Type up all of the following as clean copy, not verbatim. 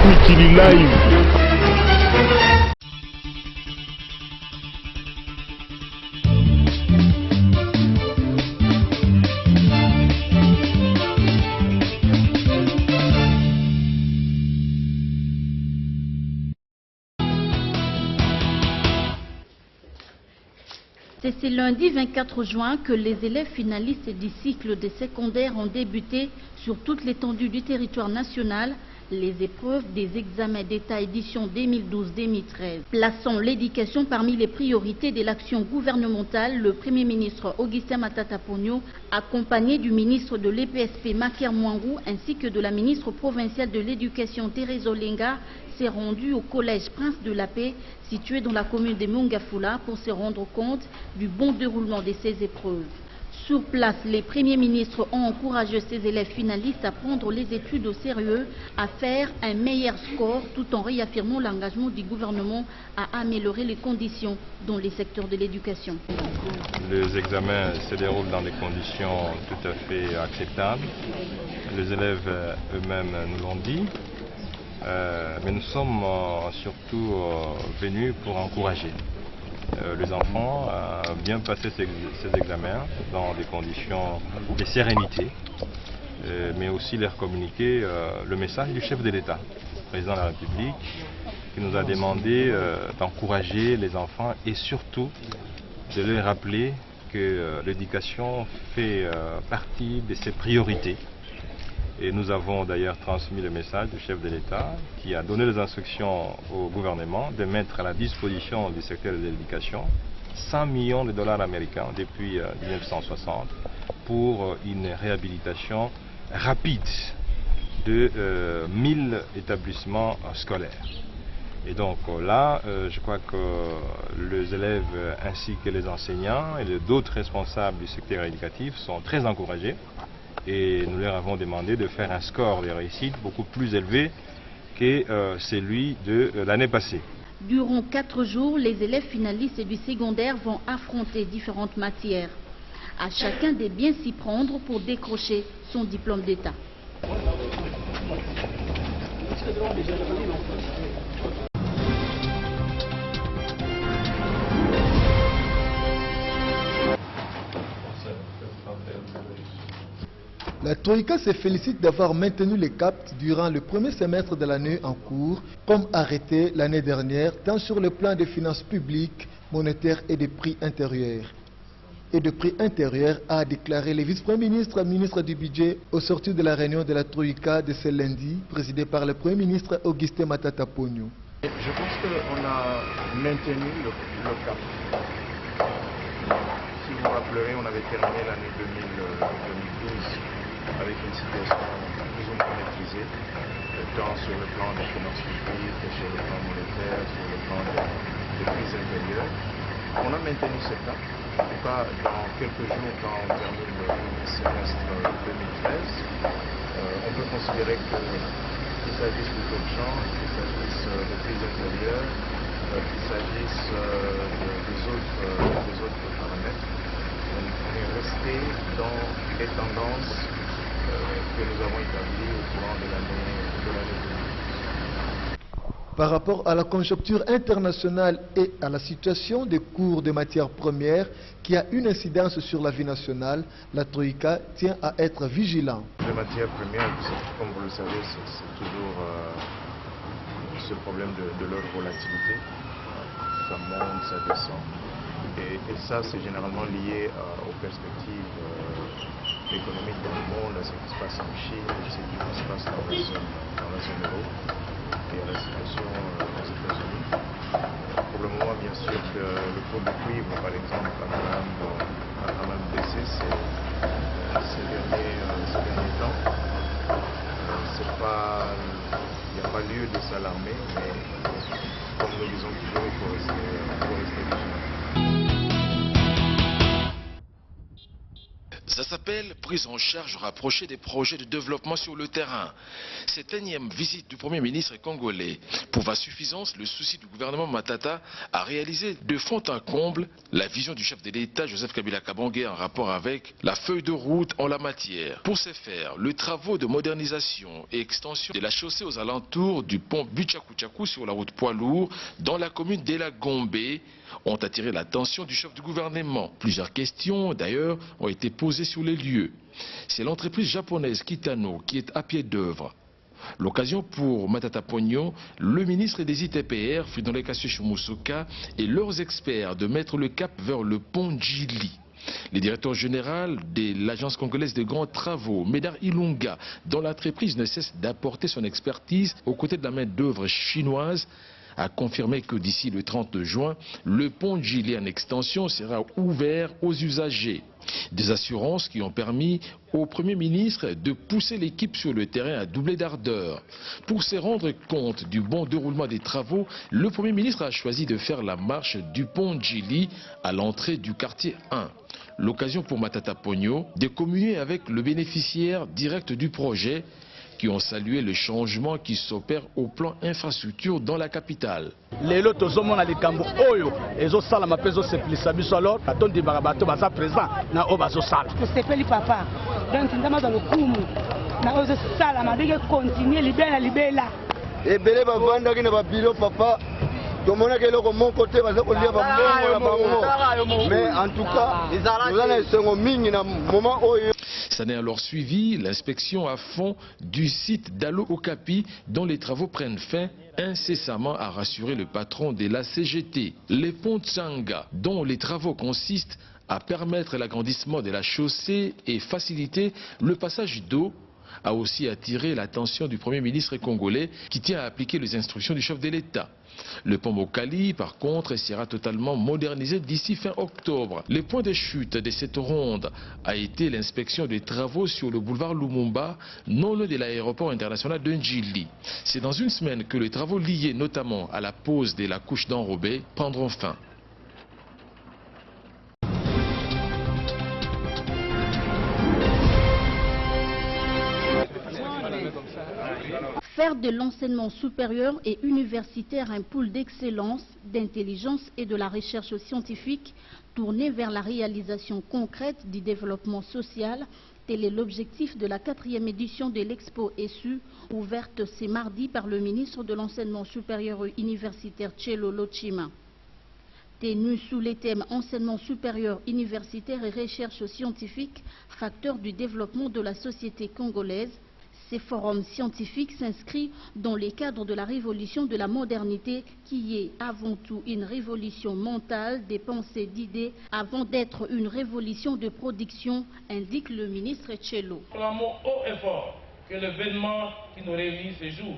Mikili Live. C'est ce lundi 24 juin que les élèves finalistes du cycle des secondaires ont débuté sur toute l'étendue du territoire national les épreuves des examens d'État édition 2012-2013. Plaçant l'éducation parmi les priorités de l'action gouvernementale, le Premier ministre Augustin Matata Ponyo, accompagné du ministre de l'EPSP Makier Mwangou ainsi que de la ministre provinciale de l'Éducation Thérèse Olenga, s'est rendu au collège Prince de la Paix, situé dans la commune de Mongafula, pour se rendre compte du bon déroulement de ces épreuves. Sur place, les premiers ministres ont encouragé ces élèves finalistes à prendre les études au sérieux, à faire un meilleur score, tout en réaffirmant l'engagement du gouvernement à améliorer les conditions dans les secteurs de l'éducation. Les examens se déroulent dans des conditions tout à fait acceptables. Les élèves eux-mêmes nous l'ont dit. Mais nous sommes surtout venus pour encourager les enfants à bien passer ces examens dans des conditions de sérénité, mais aussi leur communiquer le message du chef de l'État, le président de la République, qui nous a demandé d'encourager les enfants et surtout de leur rappeler que l'éducation fait partie de ses priorités. Et nous avons d'ailleurs transmis le message du chef de l'État qui a donné les instructions au gouvernement de mettre à la disposition du secteur de l'éducation 100 millions de dollars américains depuis 1960 pour une réhabilitation rapide de 1000 établissements scolaires. Et donc là, je crois que les élèves ainsi que les enseignants et d'autres responsables du secteur éducatif sont très encouragés. Et nous leur avons demandé de faire un score de réussite beaucoup plus élevé que celui de l'année passée. Durant 4 jours, les élèves finalistes du secondaire vont affronter différentes matières. À chacun de bien s'y prendre pour décrocher son diplôme d'État. La Troïka se félicite d'avoir maintenu le cap durant le premier semestre de l'année en cours, comme arrêté l'année dernière, tant sur le plan des finances publiques, monétaires et des prix intérieurs. A déclaré le vice-premier ministre, ministre du budget, au sortir de la réunion de la Troïka de ce lundi, présidée par le premier ministre Augustin Matata Ponyo. Je pense qu'on a maintenu le cap. Si vous vous rappelez, on avait terminé l'année 2012 avec une situation plus ou moins maîtrisée, tant sur le plan des finances publiques, sur le plan monétaire, sur le plan des prix intérieurs. On a maintenu ce cap. En tout cas, dans quelques jours, quand on termine le semestre 2013, on peut considérer qu'il s'agisse du taux de change, qu'il s'agisse des prix intérieurs, qu'il s'agisse des autres paramètres, on est resté dans les tendances que nous avons établies au courant de l'année 2012. Par rapport à la conjoncture internationale et à la situation des cours de matières premières qui a une incidence sur la vie nationale, la Troïka tient à être vigilant. Les matières premières, comme vous le savez, c'est toujours ce problème de leur volatilité. Ça monte, ça descend. Et ça, c'est généralement lié aux perspectives économiques dans le monde, à ce qui se passe en Chine, à ce qui se passe dans la zone euro et à la situation aux États-Unis. Pour le moment, bien sûr, que le cours de cuivre, par exemple, a quand même baissé ces derniers temps. Il n'y a pas lieu de s'alarmer, mais comme nous disons toujours, il faut rester vigilant. Sasa s'appelle prise en charge rapprochée des projets de développement sur le terrain. Cette énième visite du Premier ministre congolais prouve à suffisance le souci du gouvernement Matata à réaliser de fond en comble la vision du chef de l'État Joseph Kabila Kabange en rapport avec la feuille de route en la matière. Pour ce faire, les travaux de modernisation et extension de la chaussée aux alentours du pont Buchaku sur la route poids lourd dans la commune d'Ela Gombe ont attiré l'attention du chef du gouvernement. Plusieurs questions, d'ailleurs, ont été posées sur les lieux. C'est l'entreprise japonaise Kitano qui est à pied d'œuvre. L'occasion pour Matata Ponyo, le ministre des ITPR, Fridolin Kassé-Choumoussouka, et leurs experts de mettre le cap vers le pont Djili. Le directeur général de l'agence congolaise de grands travaux, Médard Ilunga, dont l'entreprise ne cesse d'apporter son expertise aux côtés de la main-d'œuvre chinoise, a confirmé que d'ici le 30 juin, le pont Djili en extension sera ouvert aux usagers. Des assurances qui ont permis au Premier ministre de pousser l'équipe sur le terrain à doubler d'ardeur. Pour se rendre compte du bon déroulement des travaux, le Premier ministre a choisi de faire la marche du pont Djili à l'entrée du quartier 1. L'occasion pour Matata Ponyo de communier avec le bénéficiaire direct du projet, qui ont salué le changement qui s'opère au plan infrastructure dans la capitale. Lelo tozomona likambo oyo ezosala mapezo seplisa biso alors atondi barabato baza présent na o bazosala. Tosepeli papa. Donc ndama dans le kumu na ozo sala madeke continuer libela. Ebele bavanda kina babilo papa. Tomona ke loko mon côté baza kolia babongo la bango. Mais en tout cas, nous allons esengo mingi na moment oyo. Ça n'est alors suivi l'inspection à fond du site d'Alo Okapi dont les travaux prennent fin incessamment, a rassuré le patron de la CGT. Les ponts Tsanga dont les travaux consistent à permettre l'agrandissement de la chaussée et faciliter le passage d'eau a aussi attiré l'attention du Premier ministre congolais qui tient à appliquer les instructions du chef de l'État. Le pont Mokali, par contre, sera totalement modernisé d'ici fin octobre. Le point de chute de cette ronde a été l'inspection des travaux sur le boulevard Lumumba, non loin de l'aéroport international de Djili. C'est dans une semaine que les travaux liés notamment à la pose de la couche d'enrobé prendront fin. Faire de l'enseignement supérieur et universitaire un pôle d'excellence, d'intelligence et de la recherche scientifique tourné vers la réalisation concrète du développement social, tel est l'objectif de la 4e édition de l'Expo ESU, ouverte ce mardi par le ministre de l'Enseignement supérieur et universitaire Tshelo Lotshima. Tenu sous les thèmes enseignement supérieur, universitaire et recherche scientifique, facteur du développement de la société congolaise, ces forums scientifiques s'inscrivent dans les cadres de la révolution de la modernité qui est avant tout une révolution mentale des pensées d'idées avant d'être une révolution de production, indique le ministre Tshelo. Nous clamons haut et fort que l'événement qui nous réunit ce jour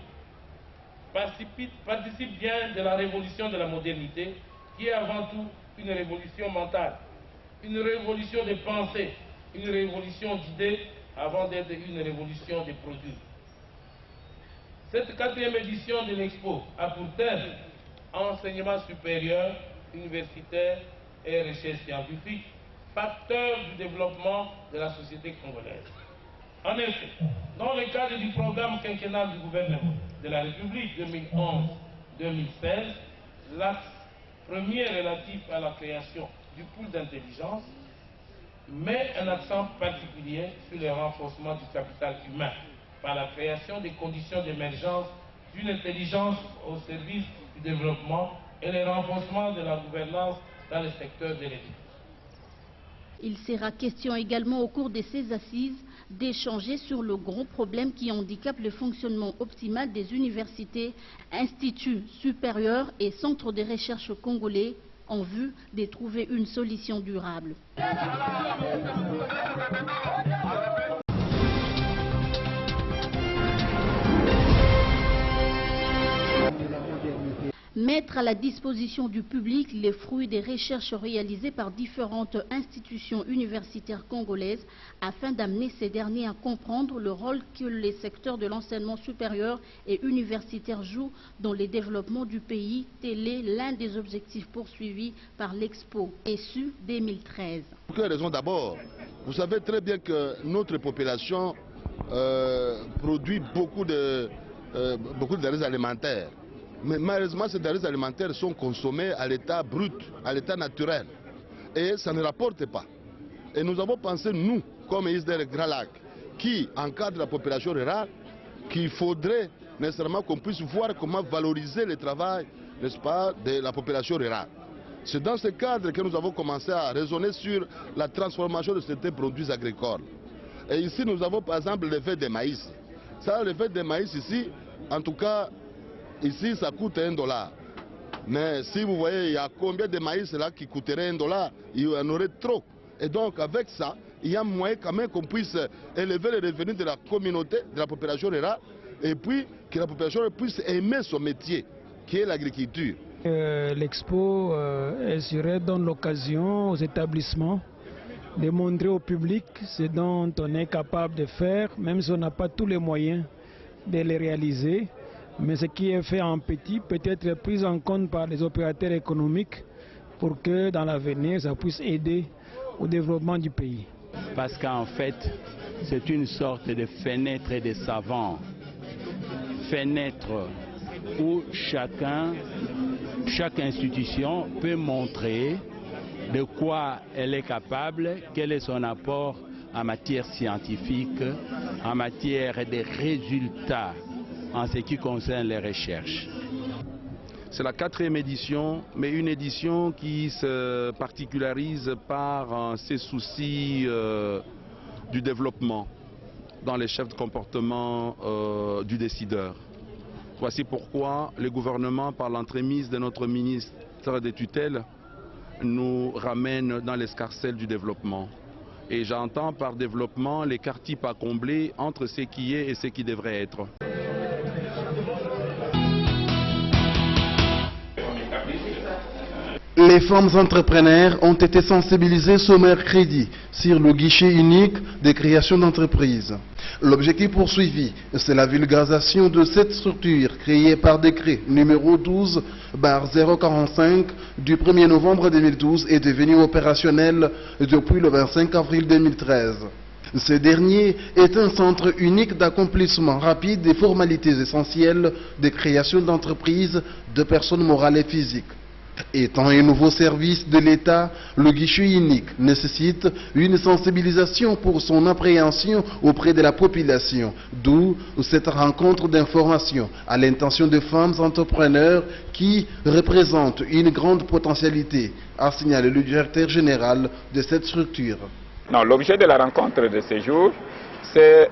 participe bien de la révolution de la modernité qui est avant tout une révolution mentale, une révolution de pensée, une révolution d'idées avant d'être une révolution des produits. Cette 4e édition de l'Expo a pour thème enseignement supérieur, universitaire et recherche scientifique, facteur du développement de la société congolaise. En effet, dans le cadre du programme quinquennal du gouvernement de la République 2011-2016, l'axe premier relatif à la création du pool d'intelligence met un accent particulier sur le renforcement du capital humain par la création des conditions d'émergence d'une intelligence au service du développement et le renforcement de la gouvernance dans le secteur de l'éducation. Il sera question également au cours de ces assises d'échanger sur le gros problème qui handicape le fonctionnement optimal des universités, instituts supérieurs et centres de recherche congolais en vue de trouver une solution durable. Mettre à la disposition du public les fruits des recherches réalisées par différentes institutions universitaires congolaises afin d'amener ces derniers à comprendre le rôle que les secteurs de l'enseignement supérieur et universitaire jouent dans le développement du pays. Tel est l'un des objectifs poursuivis par l'Expo ESU 2013. Pour quelle raison? D'abord, vous savez très bien que notre population produit beaucoup de denrées alimentaires. Mais malheureusement, ces denrées alimentaires sont consommées à l'état brut, à l'état naturel. Et ça ne rapporte pas. Et nous avons pensé, nous, comme ISDR Grand Lac, qui encadre la population rurale, qu'il faudrait nécessairement qu'on puisse voir comment valoriser le travail, n'est-ce pas, de la population rurale. C'est dans ce cadre que nous avons commencé à raisonner sur la transformation de certains produits agricoles. Et ici, nous avons par exemple le fait de maïs. Ça, le fait de maïs ici, en tout cas, ici, ça coûte $1. Mais si vous voyez, il y a combien de maïs là qui coûterait $1? Il y en aurait trop. Et donc, avec ça, il y a moyen quand même qu'on puisse élever les revenus de la communauté, de la population rurale, et puis que la population puisse aimer son métier, qui est l'agriculture. L'expo donne l'occasion aux établissements de montrer au public ce dont on est capable de faire, même si on n'a pas tous les moyens de les réaliser. Mais ce qui est fait en petit peut être pris en compte par les opérateurs économiques pour que dans l'avenir, ça puisse aider au développement du pays. Parce qu'en fait, c'est une sorte de fenêtre des savants. Fenêtre où chaque institution peut montrer de quoi elle est capable, quel est son apport en matière scientifique, en matière de résultats en ce qui concerne les recherches. C'est la 4e édition, mais une édition qui se particularise par ses soucis du développement dans les chefs de comportement du décideur. Voici pourquoi le gouvernement, par l'entremise de notre ministre des tutelles, nous ramène dans l'escarcelle du développement. Et j'entends par développement l'écart-type à combler entre ce qui est et ce qui devrait être. Les femmes entrepreneurs ont été sensibilisées ce mercredi sur le guichet unique de création d'entreprises. L'objectif poursuivi, c'est la vulgarisation de cette structure créée par décret numéro 12/045 du 1er novembre 2012 et devenue opérationnelle depuis le 25 avril 2013. Ce dernier est un centre unique d'accomplissement rapide des formalités essentielles de création d'entreprises de personnes morales et physiques. Étant un nouveau service de l'État, le guichet unique nécessite une sensibilisation pour son appréhension auprès de la population, d'où cette rencontre d'information à l'intention de femmes entrepreneurs qui représentent une grande potentialité, a signalé le directeur général de cette structure. L'objet de la rencontre de ce jour, c'est,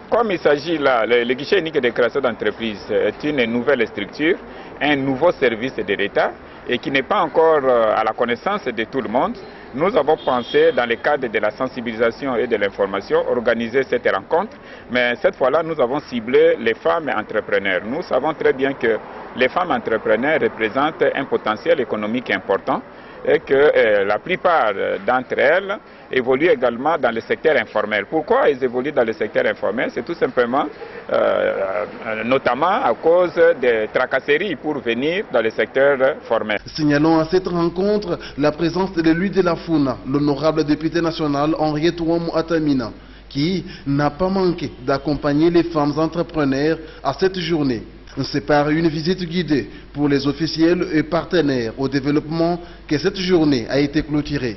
comme il s'agit là, le guichet unique de création d'entreprise est une nouvelle structure, un nouveau service de l'État, et qui n'est pas encore à la connaissance de tout le monde. Nous avons pensé, dans le cadre de la sensibilisation et de l'information, organiser cette rencontre, mais cette fois-là, nous avons ciblé les femmes entrepreneurs. Nous savons très bien que les femmes entrepreneurs représentent un potentiel économique important et que la plupart d'entre elles évoluent également dans le secteur informel. Pourquoi elles évoluent dans le secteur informel? C'est tout simplement, notamment à cause des tracasseries pour venir dans le secteur formel. Signalons à cette rencontre la présence de l'élu de la FUNA, l'honorable député national Henriette Ouamou Atamina, qui n'a pas manqué d'accompagner les femmes entrepreneurs à cette journée. C'est par une visite guidée pour les officiels et partenaires au développement que cette journée a été clôturée.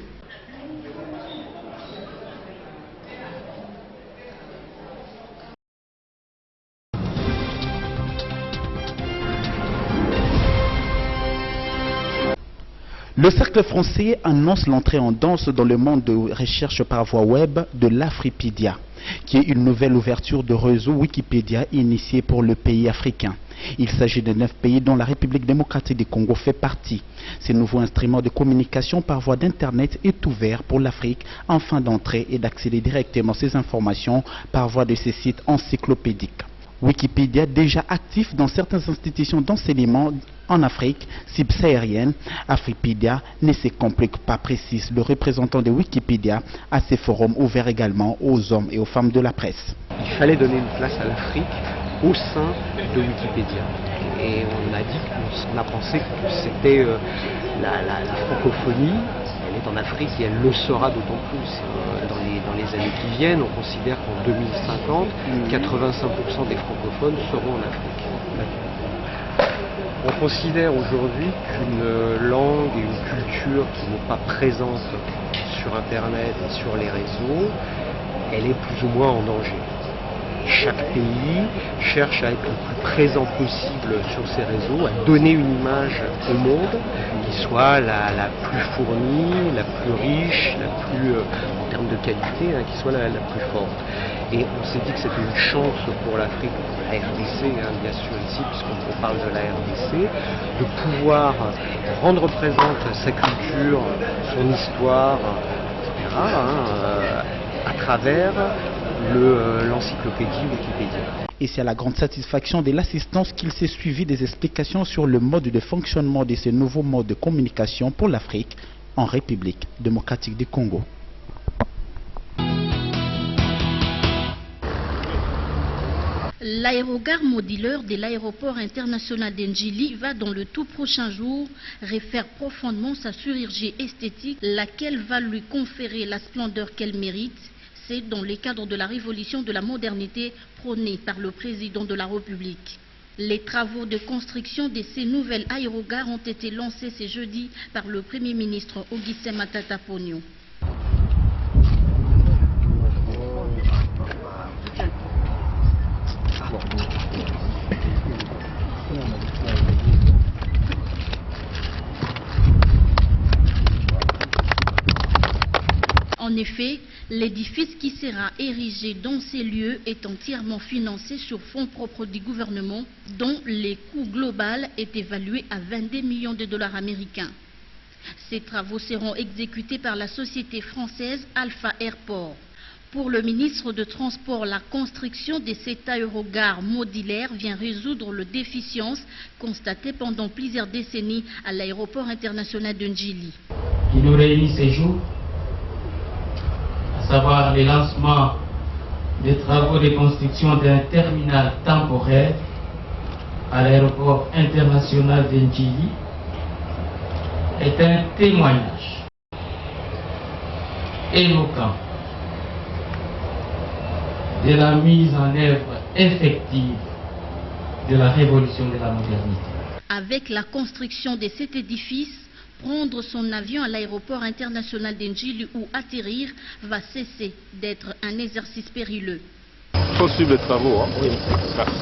Le Cercle français annonce l'entrée en danse dans le monde de recherche par voie web de l'Afripedia, qui est une nouvelle ouverture de réseau Wikipédia initiée pour le pays africain. Il s'agit de 9 pays dont la République démocratique du Congo fait partie. Ce nouveau instrument de communication par voie d'Internet est ouvert pour l'Afrique afin d'entrer et d'accéder directement à ces informations par voie de ces sites encyclopédiques. Wikipédia, déjà actif dans certaines institutions d'enseignement en Afrique subsaharienne, Afripedia ne se complique pas, précise le représentant de Wikipédia à ces forums ouverts également aux hommes et aux femmes de la presse. Il fallait donner une place à l'Afrique au sein de Wikipédia. Et on a pensé que c'était la francophonie. Elle est en Afrique et elle le sera d'autant plus dans les années qui viennent. On considère qu'en 2050, 85% des francophones seront en Afrique. On considère aujourd'hui qu'une langue et une culture qui n'est pas présente sur Internet et sur les réseaux, elle est plus ou moins en danger. Chaque pays cherche à être le plus présent possible sur ces réseaux, à donner une image au monde qui soit la plus fournie, la plus riche, la plus, en termes de qualité, qui soit la plus forte. Et on s'est dit que c'était une chance pour l'Afrique, la RDC, bien sûr ici, puisqu'on parle de la RDC, de pouvoir rendre présente sa culture, son histoire, etc., à travers l'encyclopédie Wikipédia. Et c'est à la grande satisfaction de l'assistance qu'il s'est suivi des explications sur le mode de fonctionnement de ce nouveau mode de communication pour l'Afrique en République démocratique du Congo. L'aérogare modulaire de l'aéroport international d'Ndjili va dans le tout prochain jour refaire profondément sa chirurgie esthétique, laquelle va lui conférer la splendeur qu'elle mérite. C'est dans le cadre de la révolution de la modernité prônée par le président de la République. Les travaux de construction de ces nouvelles aérogares ont été lancés ce jeudi par le Premier ministre Augustin Matata Ponyo. En effet, l'édifice qui sera érigé dans ces lieux est entièrement financé sur fonds propres du gouvernement, dont le coût global est évalué à 22 millions de dollars américains. Ces travaux seront exécutés par la société française Alpha Airport. Pour le ministre de Transport, la construction de cet aérogare modulaire vient résoudre les déficiences constatées pendant plusieurs décennies à l'aéroport international de Ndjili. Qui nous réunit ces jours, à savoir le lancement des travaux de construction d'un terminal temporaire à l'aéroport international de Ndjili, est un témoignage éloquent de la mise en œuvre effective de la révolution de la modernité. Avec la construction de cet édifice, prendre son avion à l'aéroport international d'Ndjili ou atterrir va cesser d'être un exercice périlleux. Il faut suivre les travaux. Hein? Oui. Merci.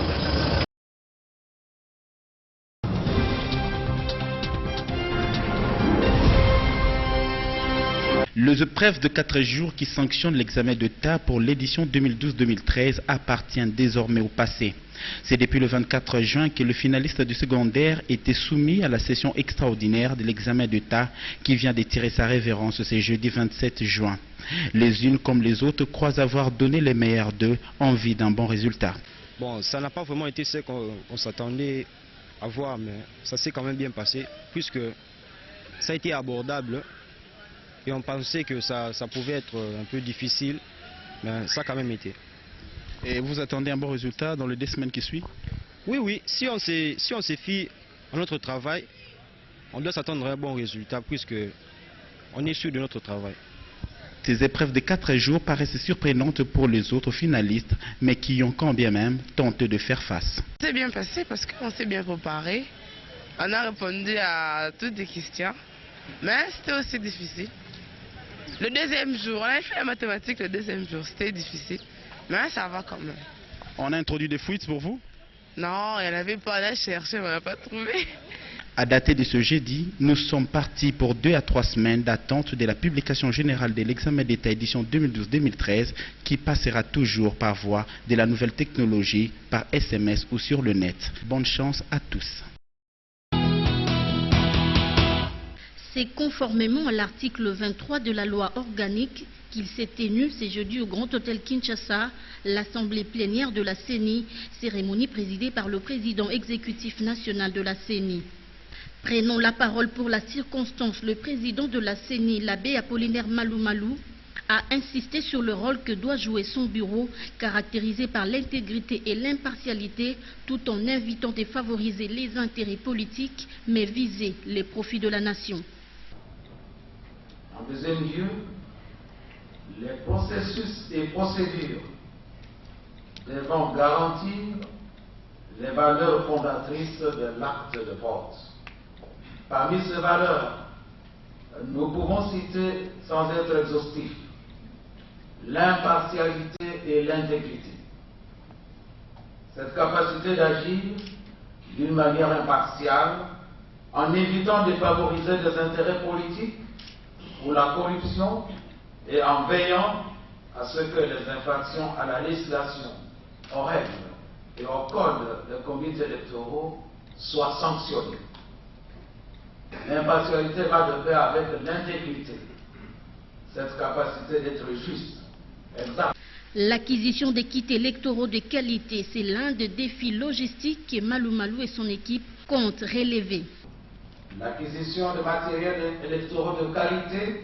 Les épreuves de 4 jours qui sanctionnent l'examen d'État pour l'édition 2012-2013 appartiennent désormais au passé. C'est depuis le 24 juin que le finaliste du secondaire était soumis à la session extraordinaire de l'examen d'État qui vient de tirer sa révérence ce jeudi 27 juin. Les unes comme les autres croient avoir donné les meilleurs d'eux en vue d'un bon résultat. Bon, ça n'a pas vraiment été ce qu'on s'attendait à voir, mais ça s'est quand même bien passé puisque ça a été abordable. Et on pensait que ça pouvait être un peu difficile, mais ça a quand même été. Et vous attendez un bon résultat dans les 2 semaines qui suivent? Oui. Si on se fie à notre travail, on doit s'attendre à un bon résultat puisque on est sûr de notre travail. Ces épreuves de 4 jours paraissent surprenantes pour les autres finalistes, mais qui ont quand bien même tenté de faire face. C'est bien passé parce qu'on s'est bien préparé. On a répondu à toutes les questions, mais c'était aussi difficile. Le deuxième jour, on a fait la mathématique le deuxième jour, c'était difficile, mais ça va quand même. On a introduit des fuites pour vous? Non, il n'y en avait pas, on a cherché, mais on n'a pas trouvé. À dater de ce jeudi, nous sommes partis pour 2 à 3 semaines d'attente de la publication générale de l'examen d'État édition 2012-2013 qui passera toujours par voie de la nouvelle technologie, par SMS ou sur le net. Bonne chance à tous. C'est conformément à l'article 23 de la loi organique qu'il s'est tenu ce jeudi au Grand Hôtel Kinshasa, l'assemblée plénière de la CENI, cérémonie présidée par le président exécutif national de la CENI. Prenons la parole pour la circonstance, le président de la CENI, l'abbé Apollinaire Malou Malou, a insisté sur le rôle que doit jouer son bureau, caractérisé par l'intégrité et l'impartialité, tout en invitant à favoriser les intérêts politiques, mais viser les profits de la nation. En deuxième lieu, les processus et procédures devront garantir les valeurs fondatrices de l'acte de force. Parmi ces valeurs, nous pouvons citer, sans être exhaustifs, l'impartialité et l'intégrité. Cette capacité d'agir d'une manière impartiale, en évitant de favoriser des intérêts politiques ou la corruption et en veillant à ce que les infractions à la législation, aux règles et au code des comités électoraux soient sanctionnées. L'impartialité va de pair avec l'intégrité, cette capacité d'être juste. L'acquisition des kits électoraux de qualité, c'est l'un des défis logistiques que Malou Malou et son équipe comptent relever. L'acquisition de matériel électoraux de qualité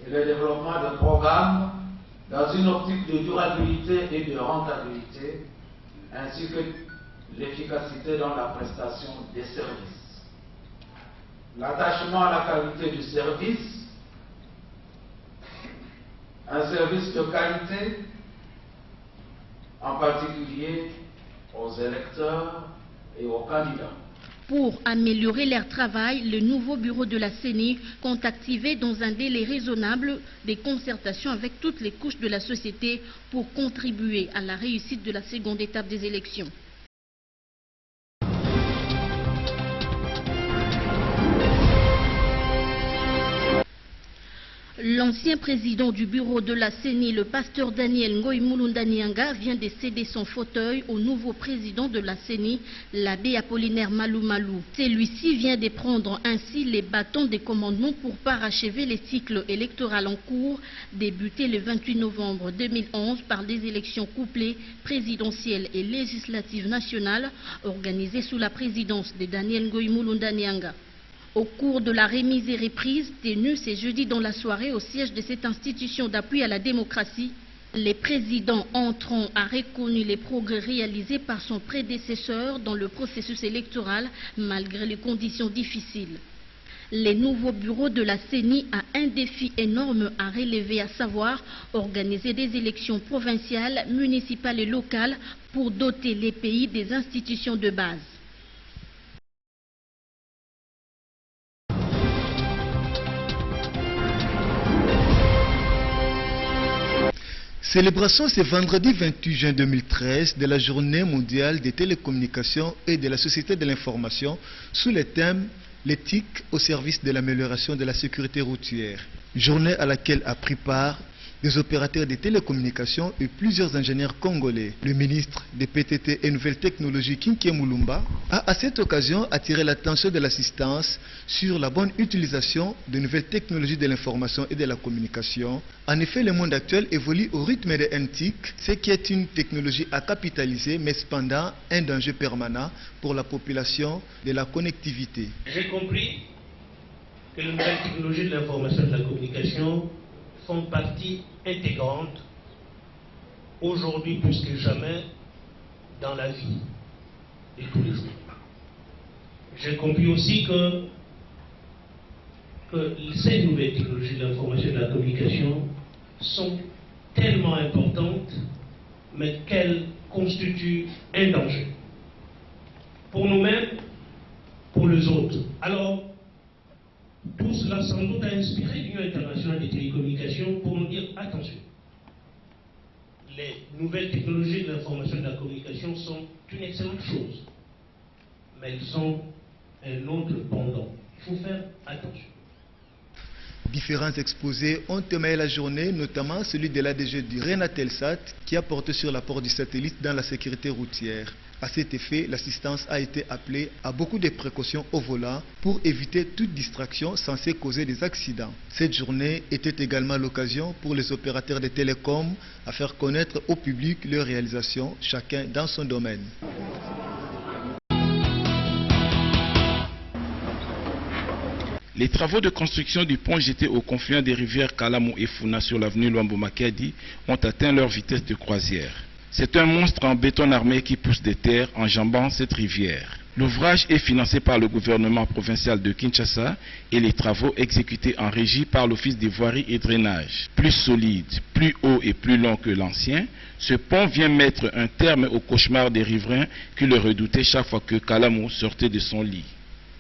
et le développement de programmes dans une optique de durabilité et de rentabilité, ainsi que l'efficacité dans la prestation des services. L'attachement à la qualité du service, un service de qualité, en particulier aux électeurs et aux candidats. Pour améliorer leur travail, le nouveau bureau de la CENI compte activer dans un délai raisonnable des concertations avec toutes les couches de la société pour contribuer à la réussite de la seconde étape des élections. L'ancien président du bureau de la CENI, le pasteur Daniel Ngoï Mulunda Nianga, vient de céder son fauteuil au nouveau président de la CENI, l'abbé Apollinaire Malou Malou. Celui-ci vient de prendre ainsi les bâtons des commandements pour parachever les cycles électoraux en cours, débutés le 28 novembre 2011 par des élections couplées présidentielles et législatives nationales organisées sous la présidence de Daniel Ngoï Mulunda Nianga. Au cours de la remise et reprise tenue ce jeudi dans la soirée au siège de cette institution d'appui à la démocratie, le président entrant a reconnu les progrès réalisés par son prédécesseur dans le processus électoral malgré les conditions difficiles. Le nouveau bureau de la CENI a un défi énorme à relever, à savoir organiser des élections provinciales, municipales et locales pour doter les pays des institutions de base. Célébration ce vendredi 28 juin 2013 de la Journée mondiale des télécommunications et de la société de l'information sous le thème « L'éthique au service de l'amélioration de la sécurité routière ». Journée à laquelle a pris part des opérateurs des télécommunications et plusieurs ingénieurs congolais. Le ministre des PTT et Nouvelles Technologies, Kinké Mulumba, a à cette occasion attiré l'attention de l'assistance sur la bonne utilisation de nouvelles technologies de l'information et de la communication. En effet, le monde actuel évolue au rythme de NTIC, ce qui est une technologie à capitaliser, mais cependant un danger permanent pour la population de la connectivité. J'ai compris que les nouvelles technologies de l'information et de la communication font partie intégrante, aujourd'hui plus que jamais, dans la vie de tous les jours. J'ai compris aussi que ces nouvelles technologies de l'information et de la communication sont tellement importantes, mais qu'elles constituent un danger pour nous-mêmes, pour les autres. Alors, tout cela sans doute a inspiré l'Union internationale des télécommunications pour nous dire attention. Les nouvelles technologies de l'information et de la communication sont une excellente chose, mais elles sont un autre pendant. Il faut faire attention. Différents exposés ont émaillé la journée, notamment celui de l'ADG du Renatelsat qui a porté sur l'apport du satellite dans la sécurité routière. À cet effet, l'assistance a été appelée à beaucoup de précautions au volant pour éviter toute distraction censée causer des accidents. Cette journée était également l'occasion pour les opérateurs de télécom à faire connaître au public leurs réalisations, chacun dans son domaine. Les travaux de construction du pont jeté au confluent des rivières Kalamu et Funa sur l'avenue Luambo Makadi ont atteint leur vitesse de croisière. C'est un monstre en béton armé qui pousse des terres enjambant cette rivière. L'ouvrage est financé par le gouvernement provincial de Kinshasa et les travaux exécutés en régie par l'Office des voiries et drainage. Plus solide, plus haut et plus long que l'ancien, ce pont vient mettre un terme au cauchemar des riverains qui le redoutaient chaque fois que Kalamu sortait de son lit.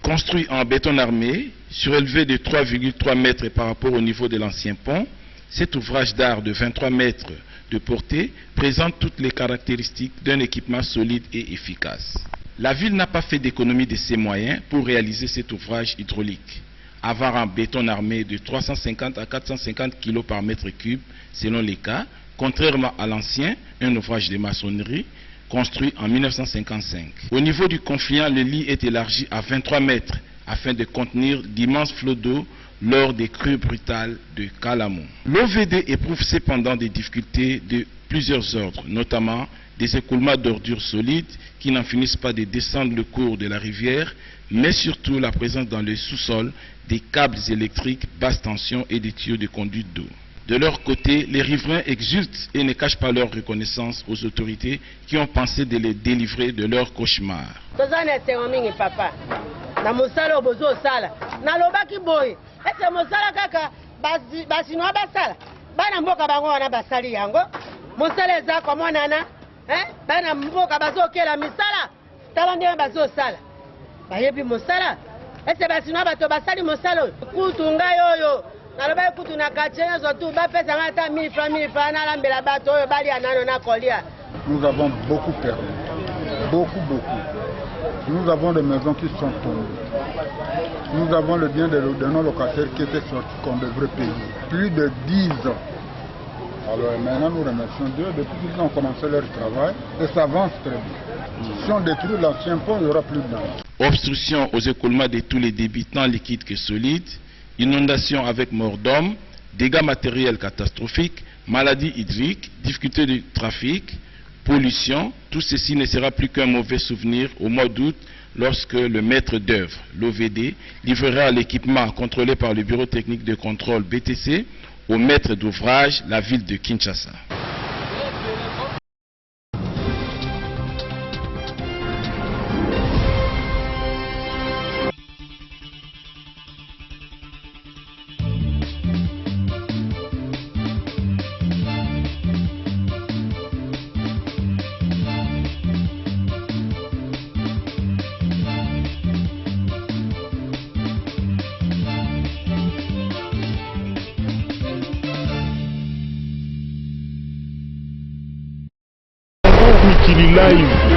Construit en béton armé, surélevé de 3,3 mètres par rapport au niveau de l'ancien pont, cet ouvrage d'art de 23 mètres de portée présente toutes les caractéristiques d'un équipement solide et efficace. La ville n'a pas fait d'économie de ses moyens pour réaliser cet ouvrage hydraulique. Avoir un béton armé de 350 à 450 kg par mètre cube selon les cas, contrairement à l'ancien, un ouvrage de maçonnerie, construit en 1955. Au niveau du confluent, le lit est élargi à 23 mètres afin de contenir d'immenses flots d'eau lors des crues brutales de Kalamu. L'OVD éprouve cependant des difficultés de plusieurs ordres, notamment des écoulements d'ordures solides qui n'en finissent pas de descendre le cours de la rivière, mais surtout la présence dans le sous-sol des câbles électriques basse tension et des tuyaux de conduite d'eau. De leur côté, les riverains exultent et ne cachent pas leur reconnaissance aux autorités qui ont pensé de les délivrer de leur cauchemar. Nous avons beaucoup perdu, beaucoup. Nous avons des maisons qui sont tombées. Nous avons le bien de nos locataires qui étaient sortis qu'on devrait payer. Plus de 10 ans. Alors maintenant nous remercions Dieu, depuis qu'ils ont commencé leur travail et ça avance très bien. Si on détruit l'ancien pont, il n'y aura plus de danger. Obstruction aux écoulements de tous les débits tant liquides que solides, inondations avec mort d'hommes, dégâts matériels catastrophiques, maladies hydriques, difficultés de trafic, pollution, tout ceci ne sera plus qu'un mauvais souvenir au mois d'août lorsque le maître d'œuvre, l'OVD, livrera l'équipement contrôlé par le Bureau technique de contrôle BTC au maître d'ouvrage, la ville de Kinshasa. Live.